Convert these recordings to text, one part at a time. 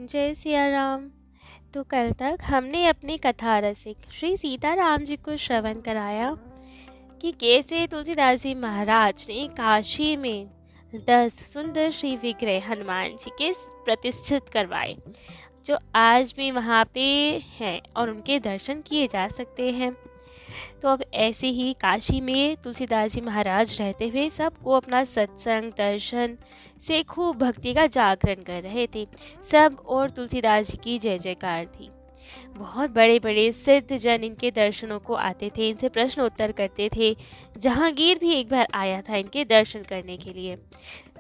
जय सिया राम। तो कल तक हमने अपने कथा रसिक श्री सीताराम जी को श्रवण कराया कि कैसे तुलसीदास जी महाराज ने काशी में 10 सुंदर श्री विग्रह हनुमान जी के प्रतिष्ठित करवाए, जो आज भी वहाँ पे हैं और उनके दर्शन किए जा सकते हैं। तो अब ऐसे ही काशी में तुलसीदास जी महाराज रहते हुए सबको अपना सत्संग दर्शन से खूब भक्ति का जागरण कर रहे थे। सब और तुलसीदास जी की जय जयकार थी। बहुत बड़े बड़े सिद्ध जन इनके दर्शनों को आते थे, इनसे प्रश्न उत्तर करते थे। जहांगीर भी एक बार आया था इनके दर्शन करने के लिए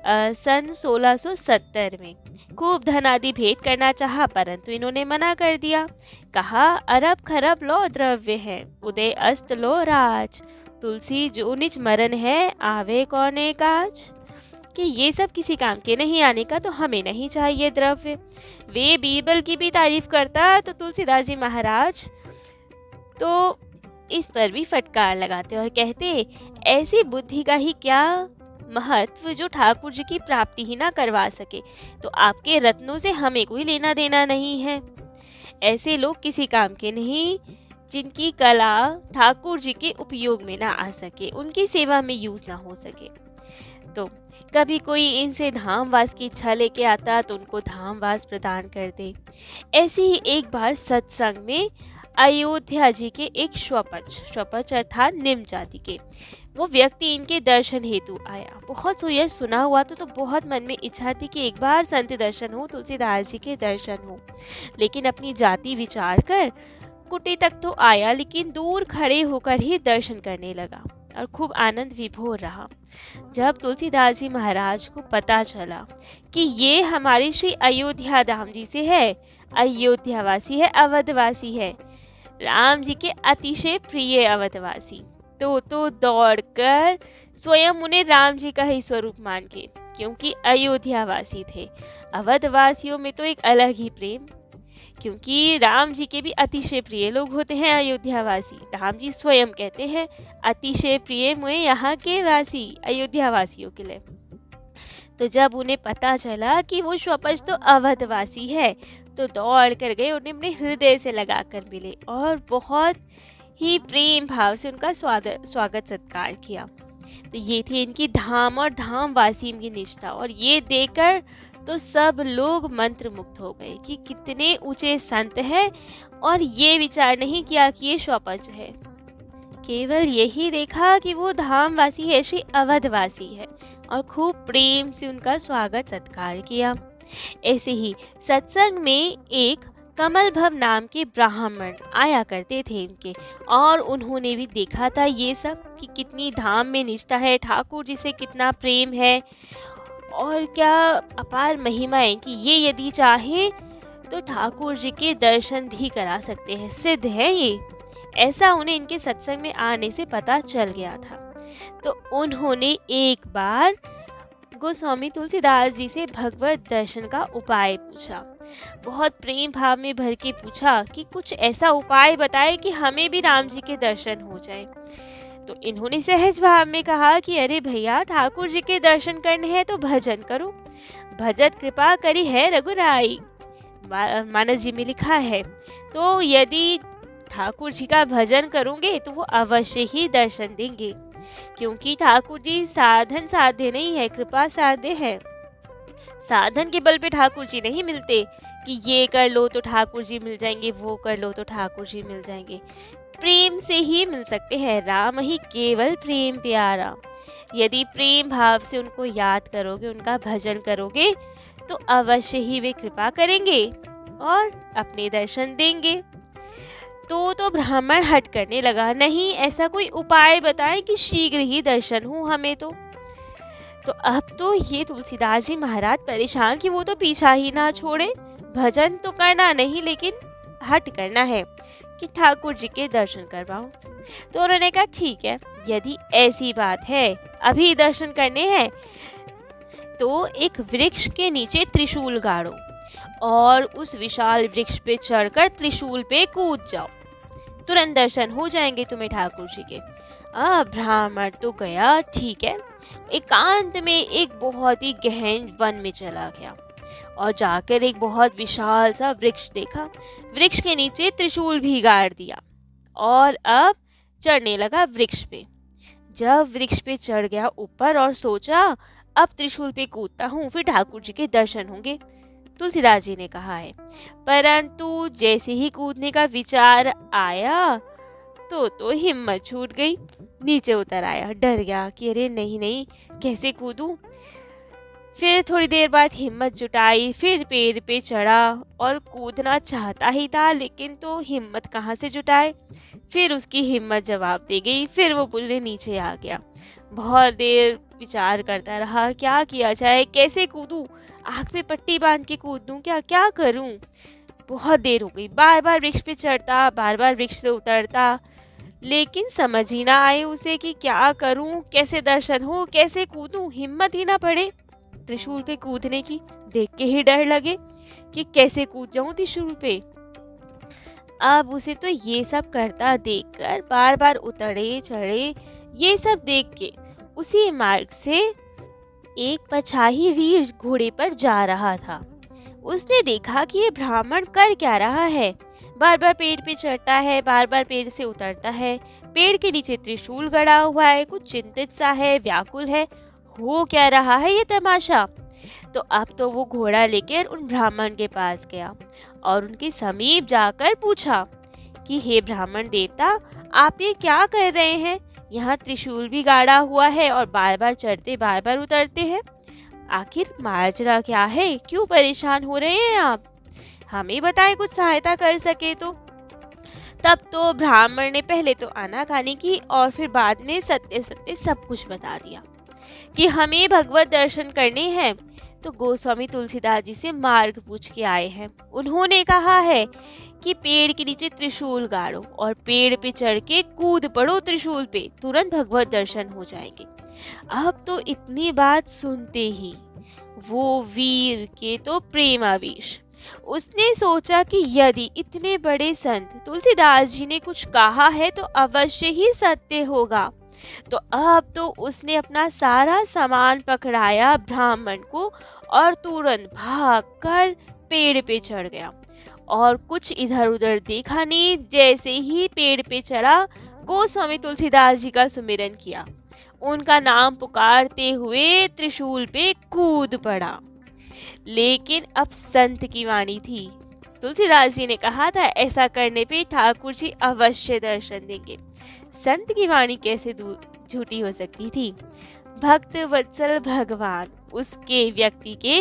सन 1670 में। खूब धन आदि भेंट करना चाहा, परंतु इन्होंने मना कर दिया। कहा, अरब खरब लो द्रव्य है, उदय अस्त लो राज, तुलसी जो निज मरण है, आवे कौने काज। कि ये सब किसी काम के नहीं, आने का तो हमें नहीं चाहिए द्रव्य। वे बीरबल की भी तारीफ करता तो तुलसीदास जी महाराज तो इस पर भी फटकार लगाते और कहते, ऐसी बुद्धि का ही क्या महत्व जो ठाकुर जी की प्राप्ति ही ना करवा सके, तो आपके रत्नों से हमें कोई लेना देना नहीं है। ऐसे लोग किसी काम के नहीं जिनकी कला ठाकुर जी के उपयोग में ना आ सके, उनकी सेवा में यूज ना हो सके। तो कभी कोई इनसे धामवास की इच्छा लेके आता तो उनको धामवास प्रदान कर दे। ऐसे ही एक बार सत्संग में अयोध्या जी के एक श्वपच अर्थात निम्न जाति के वो व्यक्ति इनके दर्शन हेतु आया। बहुत सुयश सुना हुआ तो बहुत मन में इच्छा थी कि एक बार संत दर्शन हो, तुलसीदास जी के दर्शन हो। लेकिन अपनी जाति विचार कर कुटी तक तो आया, लेकिन दूर खड़े होकर ही दर्शन करने लगा और खूब आनंद विभोर रहा। जब तुलसीदास जी महाराज को पता चला कि ये हमारे श्री अयोध्या धाम जी से है, अयोध्यावासी है, अवधवासी है, राम जी के अतिशय प्रिय अवधवासी, तो दौड़कर स्वयं उन्हें राम जी का ही स्वरूप मान के, क्योंकि अयोध्यावासी थे। अवधवासियों में तो एक अलग ही प्रेम, क्योंकि राम जी के भी अतिशय प्रिय लोग होते हैं अयोध्यावासी। राम जी स्वयं कहते हैं, अतिशय प्रिय मुझे यहाँ के वासी, अयोध्यावासियों के लिए। तो जब उन्हें पता चला कि वो श्वपच तो अवधवासी है, तो दौड़ कर गए, उन्हें अपने हृदय से लगाकर मिले और बहुत ही प्रेम भाव से उनका स्वागत सत्कार किया। तो ये थी इनकी धाम और धामवासी की निष्ठा, और ये देखकर तो सब लोग मंत्र मुग्ध हो गए कि कितने ऊंचे संत हैं, और ये विचार नहीं किया कि ये श्वपच है। केवल यही देखा कि वो धामवासी है, श्री अवधवासी है, और खूब प्रेम से उनका स्वागत सत्कार किया। ऐसे ही सत्संग में एक कमल भव नाम के ब्राह्मण आया करते थे इनके, और उन्होंने भी देखा था ये सब कि कितनी धाम में निष्ठा है, ठाकुर जी से कितना प्रेम है, और क्या अपार महिमा है कि ये यदि चाहे तो ठाकुर जी के दर्शन भी करा सकते हैं, सिद्ध है ये। ऐसा उन्हें इनके सत्संग में आने से पता चल गया था। तो उन्होंने एक बार गोस्वामी तुलसीदास जी से भगवत दर्शन का उपाय पूछा। बहुत प्रेम भाव में भर के पूछा कि कुछ ऐसा उपाय बताए कि हमें भी राम जी के दर्शन हो जाए। तो इन्होंने सहज भाव में कहा कि अरे भैया, ठाकुर जी के दर्शन करने हैं तो भजन करो, भजत कृपा करी है रघुराई, मानस जी में लिखा है। तो यदि ठाकुर जी का भजन करोगे तो वो अवश्य ही दर्शन देंगे, क्योंकि ठाकुर जी साधन साध्य नहीं है, कृपा साध्य है। साधन के बल पे ठाकुर जी नहीं मिलते कि ये कर लो तो ठाकुर जी मिल जाएंगे, वो कर लो तो ठाकुर जी मिल जाएंगे। प्रेम से ही मिल सकते हैं, राम ही केवल प्रेम प्यारा। यदि प्रेम भाव से उनको याद करोगे, उनका भजन करोगे, तो अवश्य ही वे कृपा करेंगे और अपने दर्शन देंगे। तो ब्राह्मण हट करने लगा, नहीं ऐसा कोई उपाय बताएं कि शीघ्र ही दर्शन हो हमें। तो अब तो ये तुलसीदास जी महाराज परेशान कि वो तो पीछा ही ना छोड़े, भजन तो करना नहीं लेकिन हट करना है कि ठाकुर जी के दर्शन करवाओ। तो उन्होंने कहा ठीक है, यदि ऐसी बात है अभी दर्शन करने हैं तो एक वृक्ष के नीचे त्रिशूल गाड़ो और उस विशाल वृक्ष पे चढ़कर त्रिशूल पे कूद जाओ, तुरंत दर्शन हो जाएंगे तुम्हें ठाकुर जी के। ब्राह्मण तो गया, ठीक है, एकांत में एक बहुत ही गहन वन में चला गया और जाकर एक बहुत विशाल सा वृक्ष देखा। वृक्ष के नीचे त्रिशूल भी गाड़ दिया और अब चढ़ने लगा वृक्ष पे। जब वृक्ष पे चढ़ गया ऊपर और सोचा अब त्रिशूल पे कूदता हूँ, फिर ठाकुर जी के दर्शन होंगे, तुलसीदास जी ने कहा है। परंतु जैसे ही कूदने का विचार आया तो हिम्मत छूट गई। नीचे उतर आया, डर गया कि अरे नहीं नहीं कैसे कूदूं। फिर थोड़ी देर बाद हिम्मत जुटाई, फिर पेड़ पे चढ़ा और कूदना चाहता ही था, लेकिन तो हिम्मत कहाँ से जुटाए। फिर उसकी हिम्मत जवाब दे गई, फिर वो पूरे नीचे आ गया। बहुत देर विचार करता रहा, क्या किया जाए, कैसे कूदूं, आँख में पट्टी बांध के कूद दूं क्या, क्या करूं। बहुत देर हो गई, बार बार वृक्ष पे चढ़ता, बार बार वृक्ष से उतरता, लेकिन समझ ही ना आए उसे कि क्या करूं, कैसे दर्शन हो, कैसे कूदूं, हिम्मत ही ना पड़े त्रिशूल पे कूदने की। देख के ही डर लगे कि कैसे कूद जाऊं त्रिशूल पे। अब उसे तो ये सब करता देखकर बार बार उतरे चढ़े, ये सब देख के उसी मार्ग से एक पछाही वीर घोड़े पर जा रहा था। उसने देखा कि ये ब्राह्मण कर क्या रहा है, बार बार पेड़ पे चढ़ता है, बार बार पेड़ से उतरता है, पेड़ के नीचे त्रिशूल गड़ा हुआ है, कुछ चिंतित सा है, व्याकुल है, हो क्या रहा है ये तमाशा। तो अब तो वो घोड़ा लेकर उन ब्राह्मण के पास गया और उनके समीप जाकर पूछा कि हे ब्राह्मण देवता, आप ये क्या कर रहे हैं, यहाँ त्रिशूल भी गाड़ा हुआ है और बार बार चढ़ते बार बार उतरते हैं, आखिर माजरा क्या है, क्यों परेशान हो रहे हैं आप, हमें बताएं, कुछ सहायता कर सके तो। तब तो ब्राह्मण ने पहले तो आनाकानी की और फिर बाद में सत्य सत्य सब कुछ बता दिया कि हमें भगवत दर्शन करने हैं तो गोस्वामी तुलसीदास जी से मार्ग पूछ के आए हैं। उन्होंने कहा है कि पेड़ के नीचे त्रिशूल गाड़ो और पेड़ पे चढ़ के कूद पड़ो त्रिशूल पे, तुरंत भगवत दर्शन हो जाएंगे। अब तो इतनी बात सुनते ही वो वीर के तो प्रेमावेश, उसने सोचा कि यदि इतने बड़े संत तुलसीदास जी ने कुछ कहा है तो अवश्य ही सत्य होगा। तो अब तो उसने अपना सारा सामान पकड़ाया ब्राह्मण को और तुरंत भागकर पेड़ पे चढ़ गया और कुछ इधर उधर देखा नहीं। जैसे ही पेड़ पे चढ़ा, गोस्वामी तुलसीदास जी का सुमिरन किया, उनका नाम पुकारते हुए त्रिशूल पे कूद पड़ा। लेकिन अब संत की वाणी थी, तुलसीदास जी ने कहा था ऐसा करने पे ठाकुर जी अवश्य दर्शन देंगे। संत की वाणी कैसे झूठी हो सकती थी। भक्त वत्सल भगवान उसके व्यक्ति के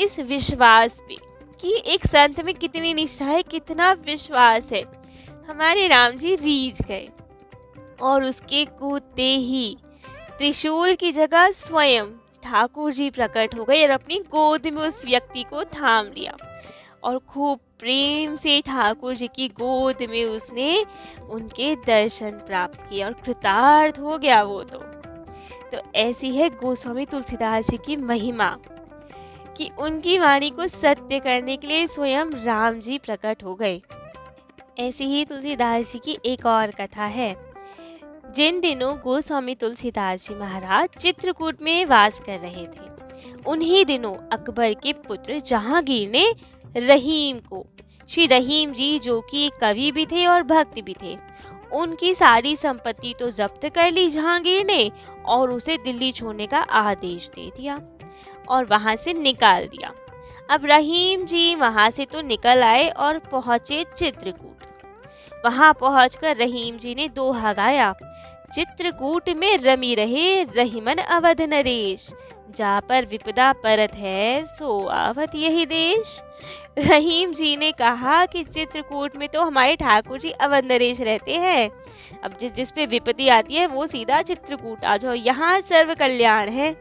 इस विश्वास पे कि एक संत में कितनी निष्ठा है, कितना विश्वास है, हमारे राम जी रीझ गए और उसके कूदते ही त्रिशूल की जगह स्वयं ठाकुर जी प्रकट हो गए और अपनी गोद में उस व्यक्ति को थाम लिया और खूब प्रेम से ठाकुर जी की गोद में उसने उनके दर्शन प्राप्त किए और कृतार्थ हो गया वो तो ऐसी है गोस्वामी तुलसीदास जी की महिमा कि उनकी वाणी को सत्य करने के लिए स्वयं राम जी प्रकट हो गए। ऐसी ही तुलसीदास जी की एक और कथा है। जिन दिनों गोस्वामी तुलसीदास जी महाराज चित्रकूट में वास कर रहे थे, उन्हीं दिनों अकबर के पुत्र जहांगीर ने रहीम को, श्री रहीम जी जो कि एक कवि भी थे और भक्त भी थे, उनकी सारी संपत्ति तो जब्त कर ली जहांगीर ने और उसे दिल्ली छोड़ने का आदेश दे दिया और वहां से निकाल दिया। अब रहीम जी वहां से तो निकल आए और पहुंचे चित्रकूट। वहां पहुंचकर रहीम जी ने दोहा गाया, चित्रकूट में रमी रहे रहीमन अवध नरेश, जा पर विपदा परत है सो आवत यही देश। रहीम जी ने कहा कि चित्रकूट में तो हमारे ठाकुर जी अवध नरेश रहते हैं, अब जिस पे विपत्ति आती है वो सीधा चित्रकूट आ जाओ, यहाँ सर्व कल्याण है।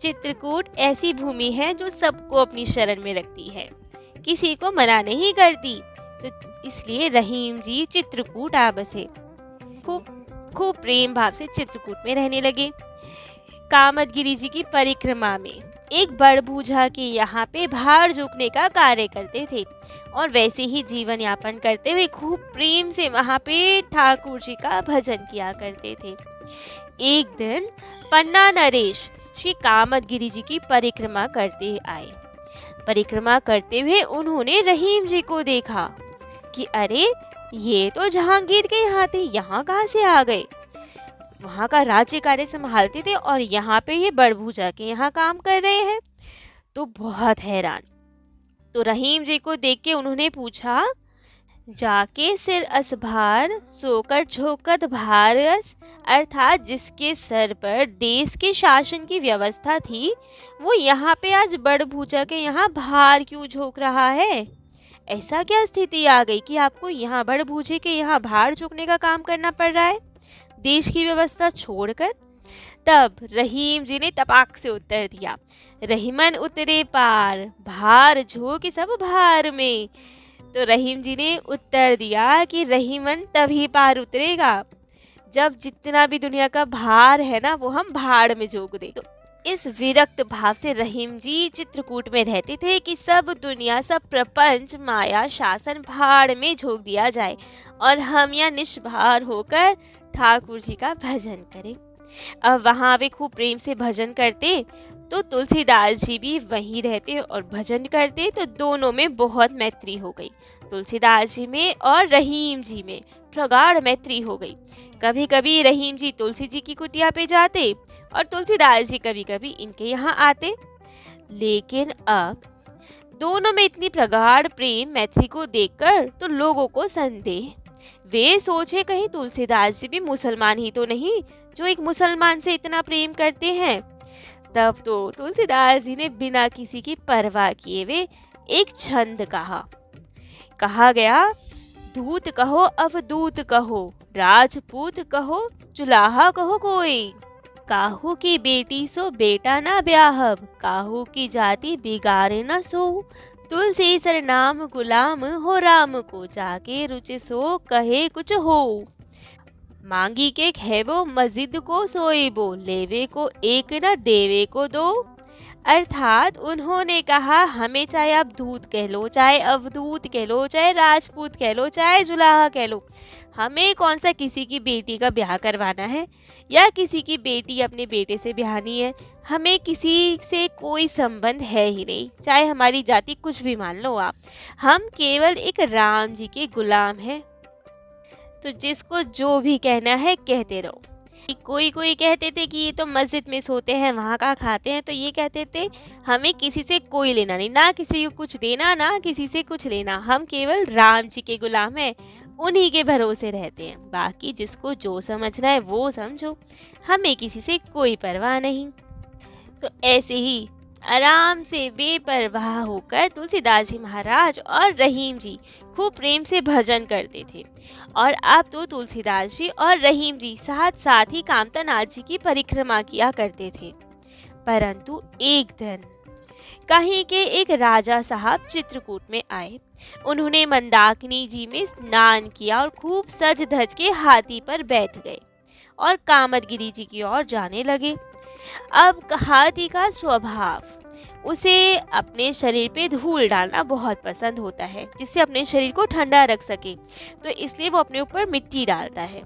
चित्रकूट ऐसी भूमि है जो सबको अपनी शरण में रखती है, किसी को मना नहीं करती, तो इसलिए रहीम जी चित्रकूट आ बसे। खूब प्रेम भाव से चित्रकूट में रहने लगे। कामदगिरी जी की परिक्रमा में एक बड़बूझा के यहाँ पे भार झुकने का कार्य करते थे और वैसे ही जीवन यापन करते हुए खूब प्रेम से वहाँ पे ठाकुर जी का भजन किया करते थे। एक दिन पन्ना नरेश श्री कामदगिरी जी की परिक्रमा करते आए। परिक्रमा करते हुए उन्होंने रहीम जी को देखा कि अरे ये तो जहांगीर के हाथी यहाँ कहाँ से आ गए। वहाँ का राज्य कार्य संभालते थे और यहाँ पे ये बड़भुजा के यहाँ काम कर रहे हैं। तो बहुत हैरान। तो रहीम जी को देख के उन्होंने पूछा, जाके सिर असभार सोकर झोकत भारस, अर्थात जिसके सर पर देश के शासन की व्यवस्था थी वो यहाँ पे आज बड़भुजा के यहाँ भार क्यों झोंक रहा है। ऐसा क्या स्थिति आ गई कि आपको यहाँ बड़भुजे के यहाँ भार झोंकने का काम करना पड़ रहा है देश की व्यवस्था छोड़कर। तब रहीम जी ने तपाक से उत्तर दिया, रहीमन उतरे पार भार झोंक सब भार में। तो रहीम जी ने उत्तर दिया कि रहीमन तभी पार उतरेगा जब जितना भी दुनिया का भार है ना वो हम भाड़ में झोंक दे। तो इस विरक्त भाव से रहीम जी चित्रकूट में रहते थे कि सब दुनिया सब प्रपंच माया शासन भाड़ में झोंक दिया जाए और हम यहाँ निष्भार होकर ठाकुर जी का भजन करें। अब वहाँ वे खूब प्रेम से भजन करते तो तुलसीदास जी भी वहीं रहते और भजन करते, तो दोनों में बहुत मैत्री हो गई। तुलसीदास जी में और रहीम जी में प्रगाढ़ मैत्री हो गई। कभी कभी रहीम जी तुलसी जी की कुटिया पे जाते और तुलसीदास जी कभी कभी इनके यहाँ आते। लेकिन अब दोनों में इतनी प्रगाढ़ प्रेम मैत्री को देखकर तो लोगों को संदेह। वे सोचे कहीं तुलसीदास जी भी मुसलमान ही तो नहीं जो एक मुसलमान से इतना प्रेम करते हैं। तब तो तुलसीदास जी ने बिना किसी की परवाह किए वे एक छंद कहा गया, दूत कहो अवधूत कहो, राजपूत कहो चुलाहा कहो कोई, काहू की बेटी सो बेटा ना ब्याहब, काहू की जाति बिगाड़े न सो, तुलसी सर नाम गुलाम हो राम को, जाके रुचि सो कहे कुछ हो, मांगी के खेवो मस्जिद को सोएबो, लेवे को एक न देवे को दो। अर्थात उन्होंने कहा हमें चाहे आप दूत कह लो, चाहे अवधूत कह लो, चाहे राजपूत कह लो, चाहे जुलाहा कह लो, हमें कौन सा किसी की बेटी का ब्याह करवाना है या किसी की बेटी अपने बेटे से ब्याहनी है। हमें किसी से कोई संबंध है ही नहीं, चाहे हमारी जाति कुछ भी मान लो आप। हम केवल एक राम जी के गुलाम हैं। तो जिसको जो भी कहना है कहते रहो। कोई कहते थे कि ये तो मस्जिद में सोते हैं वहाँ का खाते हैं, तो ये कहते थे हमें किसी से कोई लेना नहीं, ना किसी को कुछ देना ना किसी से कुछ लेना, हम केवल राम जी के गुलाम हैं, उन्हीं के भरोसे रहते हैं, बाकी जिसको जो समझना है वो समझो, हमें किसी से कोई परवाह नहीं। तो ऐसे ही आराम से बेपरवाह होकर तुलसीदास जी महाराज और रहीम जी खूब प्रेम से भजन करते थे। और अब तो तुलसीदास जी और रहीम जी साथ साथ ही कामतानाथ जी की परिक्रमा किया करते थे। परंतु एक दिन कहीं के एक राजा साहब चित्रकूट में आए। उन्होंने मंदाकिनी जी में स्नान किया और खूब सज धज के हाथी पर बैठ गए और कामदगिरी जी की ओर जाने लगे। अब हाथी का स्वभाव उसे अपने शरीर पे धूल डालना बहुत पसंद होता है, जिससे अपने शरीर को ठंडा रख सके, तो इसलिए वो अपने ऊपर मिट्टी डालता है।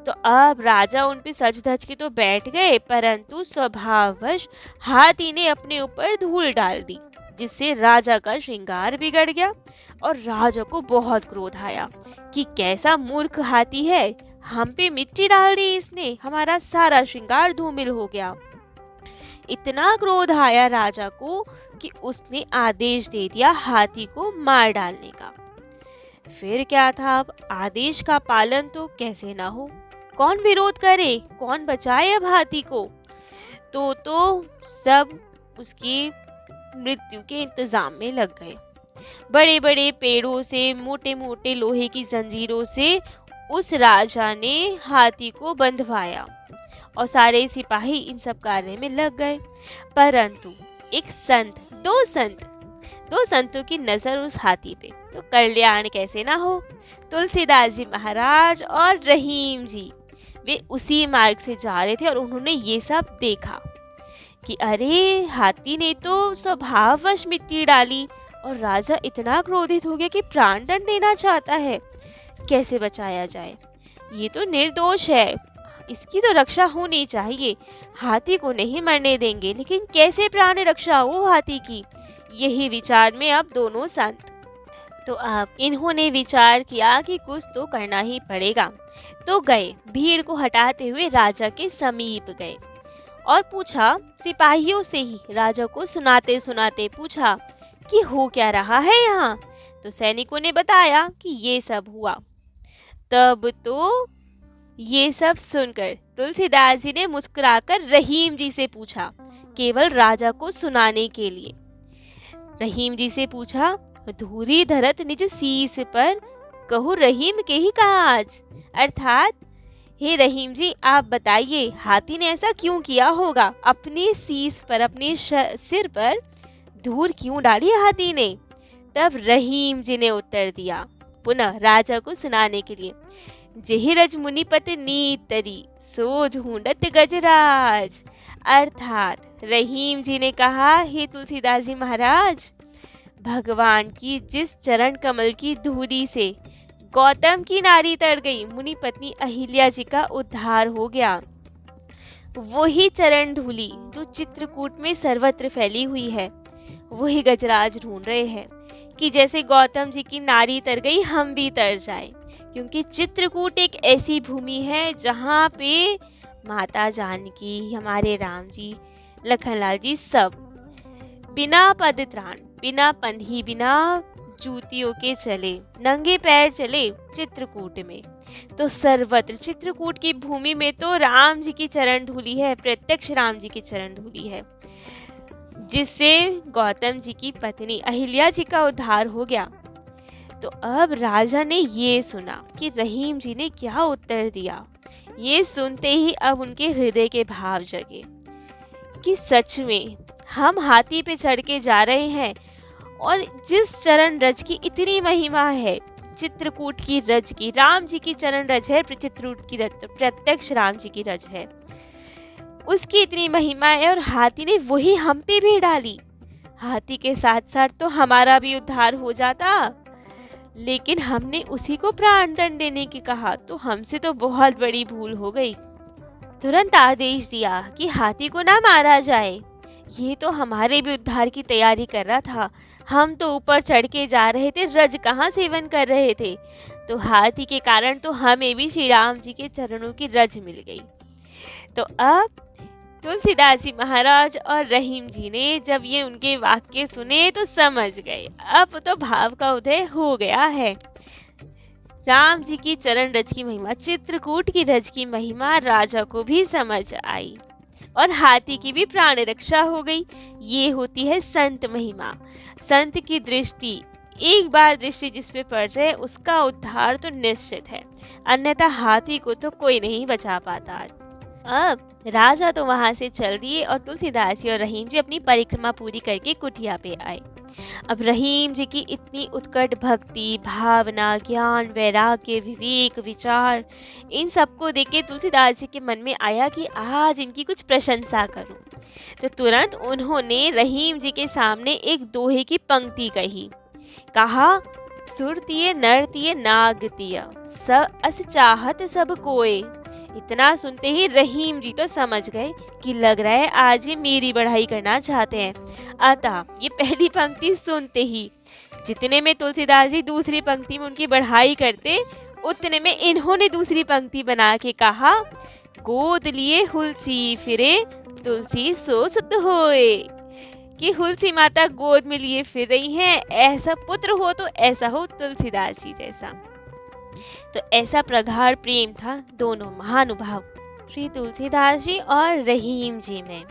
तो अब राजा उन पे सज धज के तो बैठ गए, परंतु स्वभाववश हाथी ने अपने ऊपर धूल डाल दी, जिससे राजा का श्रृंगार बिगड़ गया और राजा को बहुत क्रोध आया कि कैसा मूर्ख हाथी है, हम पे मिट्टी डाल दी इसने, हमारा सारा श्रृंगार धूमिल हो गया। इतना क्रोध आया राजा को कि उसने आदेश दे दिया हाथी को मार डालने का। फिर क्या था, अब आदेश का पालन तो कैसे ना हो, कौन विरोध करे, कौन बचाए अब हाथी को। तो सब उसकी मृत्यु के इंतजाम में लग गए। बड़े बड़े पेड़ों से, मोटे मोटे लोहे की जंजीरों से उस राजा ने हाथी को बंधवाया और सारे सिपाही इन सब कार्य में लग गए। परंतु एक दो संतों की नजर उस हाथी पे, तो कल्याण कैसे ना हो। तुलसीदास जी महाराज और रहीम जी वे उसी मार्ग से जा रहे थे और उन्होंने ये सब देखा कि अरे हाथी ने तो स्वभाववश मिट्टी डाली और राजा इतना क्रोधित हो गया कि प्राण दंड देना चाहता है, कैसे बचाया जाए, ये तो निर्दोष है, इसकी तो रक्षा होनी चाहिए, हाथी को नहीं मरने देंगे, लेकिन कैसे प्राण रक्षा हो हाथी की, यही विचार में अब दोनों संत। तो अब इन्होंने विचार किया कि कुछ तो करना ही पड़ेगा, तो गए, भीड़ को हटाते हुए राजा के समीप गए और पूछा, सिपाहियों से ही राजा को सुनाते सुनाते पूछा कि हो क्या रहा है यहाँ। तो सैनिकों ने बताया कि ये सब हुआ। तब तो ये सब सुनकर तुलसीदास जी ने मुस्कुराकर रहीम जी से पूछा, केवल राजा को सुनाने के लिए। रहीम जी से पूछा, धूरी धरत निज शीस पर, कहूँ रहीम के ही काज। अर्थात, हे रहीम जी, आप बताइए हाथी ने ऐसा क्यों किया होगा, अपने शीस पर, अपने सिर पर धूल क्यों डाली हाथी ने। तब रहीम जी ने उत्तर दिया, पुनः राजा को सुनाने के लिए, जेहि रज मुनिपत नीत तरी, सो ढूंढत गजराज। अर्थात रहीम जी ने कहा, हे तुलसीदास जी महाराज, भगवान की जिस चरण कमल की धूली से गौतम की नारी तर गई, मुनि पत्नी अहिल्या जी का उद्धार हो गया, वही चरण धूली जो चित्रकूट में सर्वत्र फैली हुई है, वही गजराज ढूंढ रहे हैं कि जैसे गौतम जी की नारी तर गई, हम भी तर जाए। क्योंकि चित्रकूट एक ऐसी भूमि है जहाँ पे माता जानकी, हमारे राम जी, लखनलाल जी सब बिना पदत्राण, बिना पंधी, बिना जूतियों के चले, नंगे पैर चले चित्रकूट में। तो सर्वत्र चित्रकूट की भूमि में तो राम जी की चरण धूली है, प्रत्यक्ष राम जी की चरण धूली है, जिससे गौतम जी की पत्नी अहिल्या जी का उद्धार हो गया। तो अब राजा ने ये सुना कि रहीम जी ने क्या उत्तर दिया। ये सुनते ही अब उनके हृदय के भाव जगे कि सच में हम हाथी पे चढ़ के जा रहे हैं, और जिस चरण रज की इतनी महिमा है, चित्रकूट की रज की, राम जी की चरण रज है, चित्रकूट की रज प्रत्यक्ष राम जी की रज है, उसकी इतनी महिमा है, और हाथी ने वही हम पे भी डाली। हाथी के साथ साथ तो हमारा भी उद्धार हो जाता, लेकिन हमने उसी को प्राण दंड देने की कहा, तो हमसे तो बहुत बड़ी भूल हो गई। तुरंत आदेश दिया कि हाथी को ना मारा जाए, ये तो हमारे भी उद्धार की तैयारी कर रहा था, हम तो ऊपर चढ़ के जा रहे थे, रज कहाँ सेवन कर रहे थे, तो हाथी के कारण तो हमें भी श्री राम जी के चरणों की रज मिल गई। तो अब तुलसीदास जी महाराज और रहीम जी ने जब ये उनके वाक्य सुने तो समझ गए, अब तो भाव का उदय हो गया है। राम जी की चरण रज की महिमा, चित्रकूट की रज की महिमा राजा को भी समझ आई, और हाथी की भी प्राण रक्षा हो गई। ये होती है संत महिमा। संत की दृष्टि, एक बार दृष्टि जिस पे पड़ जाए उसका उद्धार तो निश्चित है, अन्यथा हाथी को तो कोई नहीं बचा पाता। अब राजा तो वहां से चल दिए और तुलसीदास जी और रहीम जी अपनी परिक्रमा पूरी करके कुटिया पे आए। अब रहीम जी की इतनी उत्कट भक्ति, भावना, ज्ञान, वैराग्य, विवेक, विचार, इन सबको देख के तुलसीदास जी के मन में आया कि आज इनकी कुछ प्रशंसा करूं। तो तुरंत उन्होंने रहीम जी के सामने एक दोहे की पंक्ति कही। कहा, सुरतिये नरतिये नागतिय, स अस चाहत सब कोय। इतना सुनते ही रहीम जी तो समझ गए कि लग रहा है आज ये मेरी बढ़ाई करना चाहते हैं। अतः ये पहली पंक्ति सुनते ही, जितने में तुलसीदास जी दूसरी पंक्ति में उनकी बढ़ाई करते, उतने में इन्होंने दूसरी पंक्ति बना के कहा, गोद लिए हुलसी फिरे, तुलसी सो सुत होए। कि हुलसी माता गोद में लिए फिर रही हैं, ऐसा पुत्र हो तो ऐसा हो तुलसीदास जी जैसा। तो ऐसा प्रगाढ़ प्रेम था दोनों महानुभाव श्री तुलसीदास जी और रहीम जी में।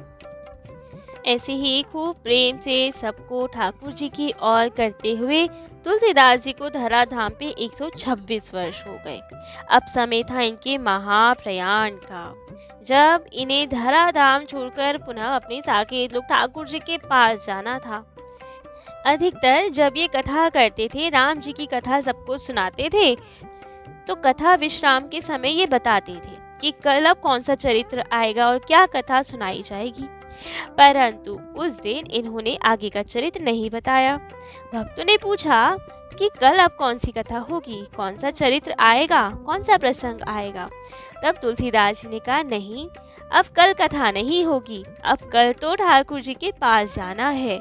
ऐसे ही खूब प्रेम से सबको ठाकुर जी की ओर करते हुए तुलसीदास जी को धराधाम पे 126 वर्ष हो गए। अब समय था इनके महाप्रयाण का, जब इन्हें धराधाम छोड़कर पुनः अपने साकेत लोग ठाकुर जी के पास जाना था। अधिकतर जब ये कथा करते थे, राम जी की कथा सबको सुनाते थे, तो कथा विश्राम के समय ये बताते थे कि कल अब कौन सा चरित्र आएगा और क्या कथा सुनाई जाएगी। परंतु उस दिन इन्होंने आगे का चरित्र नहीं बताया। भक्तों ने पूछा कि कल अब कौन सी कथा होगी, कौन सा चरित्र आएगा, कौन सा प्रसंग आएगा। तब तुलसीदास जी ने कहा, नहीं, अब कल कथा नहीं होगी, अब कल तो ठाकुर जी के पास जाना है।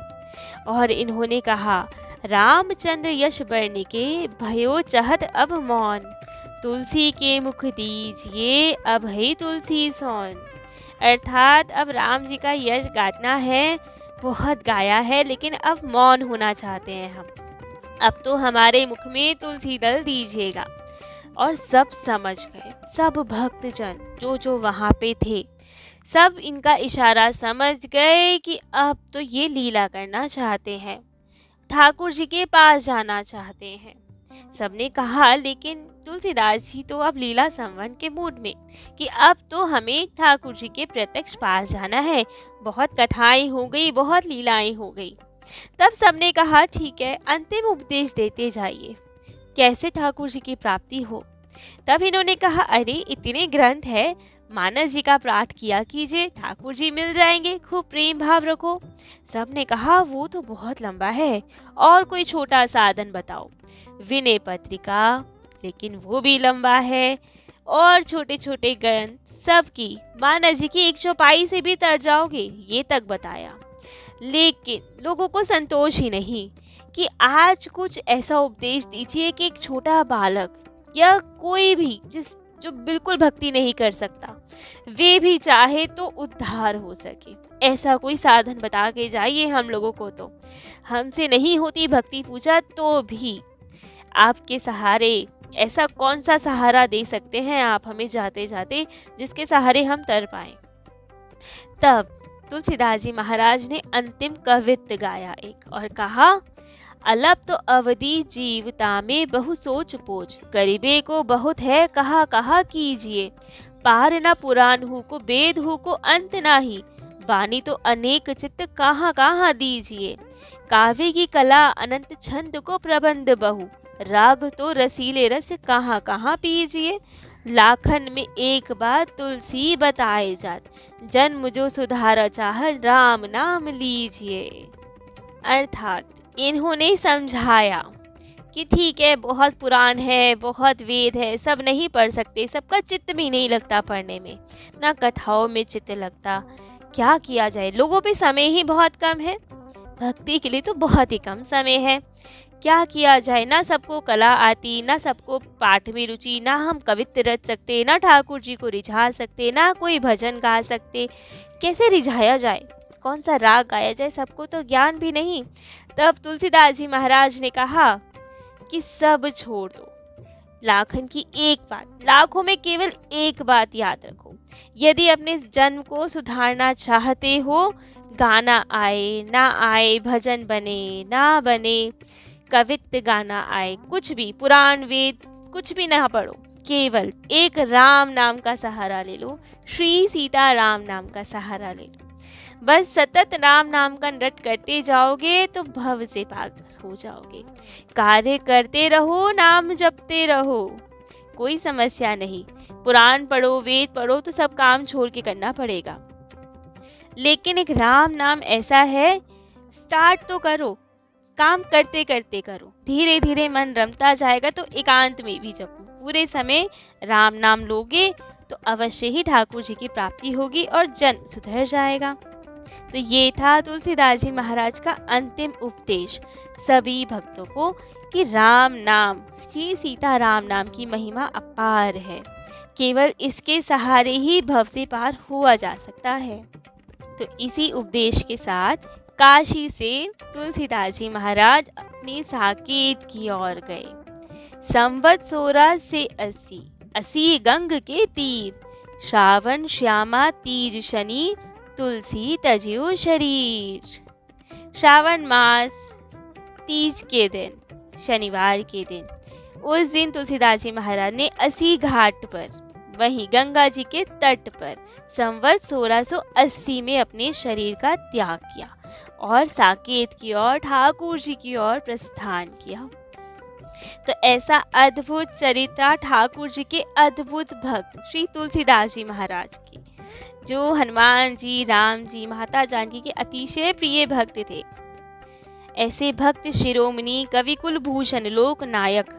और इन्होंने कहा, रामचंद्र यश वर्णिके भयो चहत अब मौन, तुलसी के मुख दीजिए अब है तुलसी सोन। अर्थात अब राम जी का यश गाना है, बहुत गाया है, लेकिन अब मौन होना चाहते हैं हम। अब तो हमारे मुख में तुलसी दल दीजिएगा। और सब समझ गए, सब भक्तजन जो वहाँ पे थे, सब इनका इशारा समझ गए कि अब तो ये लीला करना चाहते हैं, ठाकुर जी के पास जाना चाहते हैं। सबने कहा, लेकिन तुलसीदास जी तो अब लीला संवन के मूड में कि अब तो हमें ठाकुर जी के प्रत्यक्ष पास जाना है, बहुत कथाएं हो गई, बहुत लीलाएं हो गई। तब सबने कहा, ठीक है, अंतिम उपदेश देते जाइए, कैसे ठाकुर जी की प्राप्ति हो। तब इन्होंने कहा, अरे इतने ग्रंथ है, मानस जी का पाठ किया कीजिए, ठाकुर जी मिल जाएंगे, खूब प्रेम भाव रखो। सबने कहा, वो तो बहुत लंबा है, और कोई छोटा साधन बताओ। विनय पत्रिका, लेकिन वो भी लंबा है, और छोटे छोटे ग्रंथ सबकी, मानस जी की एक चौपाई से भी तर जाओगे, ये तक बताया। लेकिन लोगों को संतोष ही नहीं कि आज कुछ ऐसा उपदेश दीजिए कि एक छोटा बालक या कोई भी जो बिल्कुल भक्ति नहीं कर सकता, वे भी चाहे तो उद्धार हो सके। ऐसा कोई साधन बता के जाइए हम लोगों को। तो हमसे नहीं होती भक्ति पूजा, तो भी आपके सहारे ऐसा कौन सा सहारा दे सकते हैं आप हमें जाते जाते, जिसके सहारे हम तर पाएं। तब तुलसीदास जी महाराज ने अंतिम कवित्त गाया एक, और कहा, अलप तो अवधि जीवता में बहु सोच पोच, गरीबे को बहुत है कहा कहा कीजिए, पार न पुराण who co Veda who co अंत नाही, वाणी तो अनेक चित्त कहाँ कहाँ दीजिए, काव्य की कला अनंत छंद को प्रबंध बहु, राग तो रसीले रस कहाँ कहाँ पीजिए, लाखन में एक बात तुलसी बताए जात, जन्म जो सुधार चाह राम नाम लीजिए। अर्थात इन्होंने समझाया कि ठीक है, बहुत पुराण है, बहुत वेद है, सब नहीं पढ़ सकते, सबका चित्त भी नहीं लगता पढ़ने में, ना कथाओं में चित्त लगता, क्या किया जाए, लोगों पे समय ही बहुत कम है, भक्ति के लिए तो बहुत ही कम समय है, क्या किया जाए, ना सबको कला आती, ना सबको पाठ में रुचि, ना हम कवित्त रच सकते, ना ठाकुर जी को रिझा सकते, ना कोई भजन गा सकते, कैसे रिझाया जाए, कौन सा राग गाया जाए, सबको तो ज्ञान भी नहीं। तब तुलसीदास जी महाराज ने कहा कि सब छोड़ दो, लाखन की एक बात, लाखों में केवल एक बात याद रखो, यदि अपने जन्म को सुधारना चाहते हो, गाना आए ना आए, भजन बने ना बने, कवित्त गाना आए, कुछ भी, पुराण वेद कुछ भी ना पढ़ो, केवल एक राम नाम का सहारा ले लो, श्री सीता राम नाम का सहारा ले लो, बस सतत राम नाम का नृत्य करते जाओगे तो भव से पार हो जाओगे, कार्य करते रहो, नाम जपते रहो, कोई समस्या नहीं, पुराण पढ़ो, वेद पढ़ो, तो सब काम छोड़ के करना पड़ेगा, लेकिन एक राम नाम ऐसा है, स्टार्ट तो करो, काम करते करते करो, धीरे धीरे मन रमता जाएगा, तो एकांत में भी जपो, पूरे समय राम नाम लोगे तो अवश्य ही ठाकुर जी की प्राप्ति होगी और जन्म सुधर जाएगा। तो ये था तुलसीदास जी महाराज का अंतिम उपदेश सभी भक्तों को कि राम नाम, श्री सीता राम नाम की महिमा अपार है, केवल इसके सहारे ही भव से पार हुआ जा सकता है। तो इसी उपदेश के साथ काशी से तुलसीदास जी महाराज अपनी साकेत की ओर गए। संवत 16 से 80 गंग के तीर, श्रावण श्यामा तीज शनि, तुलसी तजियो शरीर। श्रावण मास तीज के दिन, शनिवार के दिन, उस दिन तुलसीदास जी महाराज ने 80 घाट पर, वहीं गंगा जी के तट पर संवत 1680 में अपने शरीर का त्याग किया और साकेत की ओर, ठाकुर जी की ओर प्रस्थान किया। तो ऐसा अद्भुत चरित्र ठाकुर जी के अद्भुत भक्त श्री तुलसीदास जी महाराज की, जो हनुमान जी, राम जी, माता जानकी के अतिशय प्रिय भक्त थे। ऐसे भक्त शिरोमणि कवि कुलभूषण लोक नायक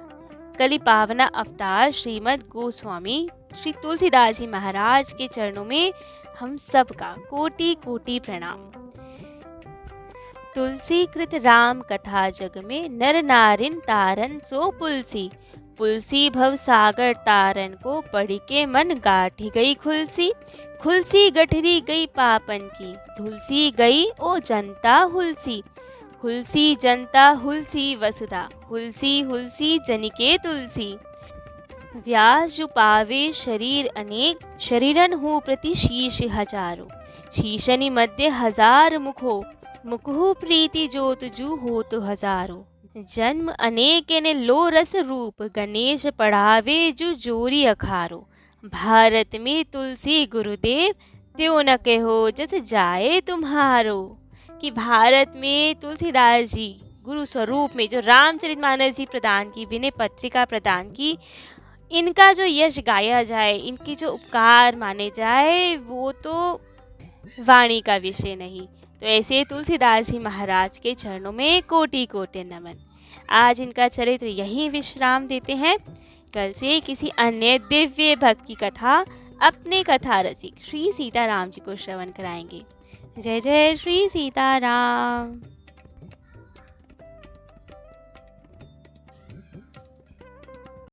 कलि पावना अवतार श्रीमद गोस्वामी श्री तुलसीदास जी महाराज के चरणों में हम सबका कोटि कोटि प्रणाम। तुलसी कृत राम कथा जग में, नर नारिन तारन सो पुलसी। पुलसी भव सागर तारन को, पढ़ के मन गाठी गई खुलसी। खुलसी गठरी गई पापन की, धुलसी गई ओ जनता हुलसी। हुलसी जनता हुलसी वसुधा, हुलसी हुलसी जनिके तुलसी। व्यास जो पावे शरीर अनेक, शरीरन हूँ प्रति शीश हजारों। शीशनि मध्य हजार मुखो, मुखहु प्रीति जोत जू हो तो हजारों। जन्म अनेक ने लो रस रूप, गणेश पढ़ावे जू जोरी अखारो। भारत में तुलसी गुरुदेव, त्यों न कहो जस जाए तुम्हारो। कि भारत में तुलसीदास जी गुरु स्वरूप में जो रामचरितमानस जी प्रदान की, विनय पत्रिका प्रदान की, इनका जो यश गाया जाए, इनके जो उपकार माने जाए, वो तो वाणी का विषय नहीं। तो ऐसे तुलसीदास जी महाराज के चरणों में कोटि कोटि नमन। आज इनका चरित्र यहीं विश्राम देते हैं। कल से किसी अन्य दिव्य भक्त की कथा अपने कथा रसिक श्री सीताराम जी को श्रवण कराएंगे। जय जय श्री सीताराम।